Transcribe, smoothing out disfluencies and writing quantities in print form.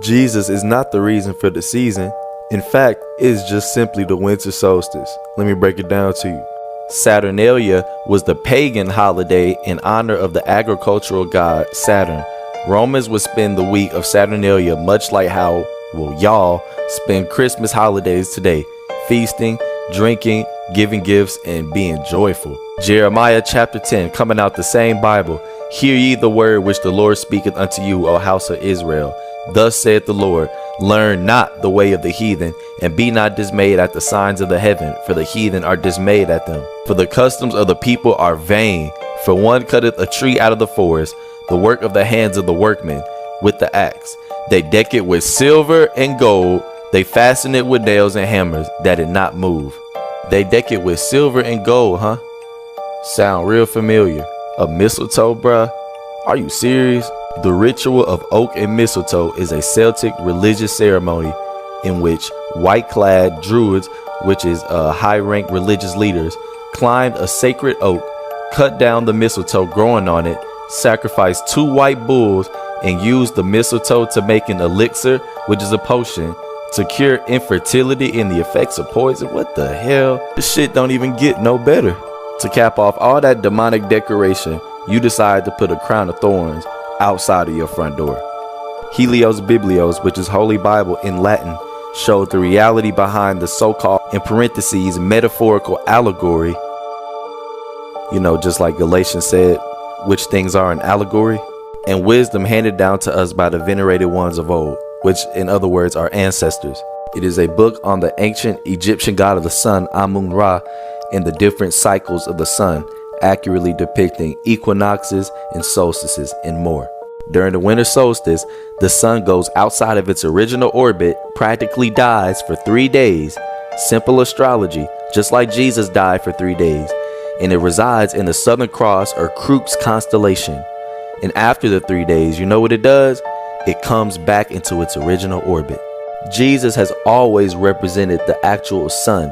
Jesus is not the reason for the season. In fact, it is just simply the winter solstice. Let me break it down to you. Saturnalia was the pagan holiday in honor of the agricultural god Saturn. Romans would spend the week of Saturnalia much like how, y'all spend Christmas holidays today, feasting, drinking, giving gifts, and being joyful. Jeremiah chapter 10, coming out the same Bible. Hear ye the word which the Lord speaketh unto you, O house of Israel. Thus saith the Lord, learn not the way of the heathen, and be not dismayed at the signs of the heaven, for the heathen are dismayed at them. For the customs of the people are vain. For one cutteth a tree out of the forest, the work of the hands of the workmen, with the axe. They deck it with silver and gold, they fasten it with nails and hammers, that it not move. They deck it with silver and gold, huh? Sound real familiar. A mistletoe, bruh? Are you serious? The ritual of oak and mistletoe is a Celtic religious ceremony in which white-clad druids, which is high-ranked religious leaders, climbed a sacred oak, cut down the mistletoe growing on it, sacrificed 2 white bulls, and used the mistletoe to make an elixir, which is a potion, to cure infertility and the effects of poison. What the hell? This shit don't even get no better. To cap off all that demonic decoration, you decide to put a crown of thorns outside of your front door. Helios Biblios, which is Holy Bible in Latin, showed the reality behind the so-called, in parentheses, metaphorical allegory. You know, just like Galatians said, which things are an allegory, and wisdom handed down to us by the venerated ones of old, which in other words are ancestors. It is a book on the ancient Egyptian god of the sun, Amun-Ra, and the different cycles of the sun, accurately depicting equinoxes and solstices and more. During the winter solstice, the sun goes outside of its original orbit, practically dies for 3 days. Simple astrology, just like Jesus died for 3 days, and it resides in the Southern Cross or Crux constellation. And after the 3 days, you know what it does? It comes back into its original orbit. Jesus has always represented the actual sun,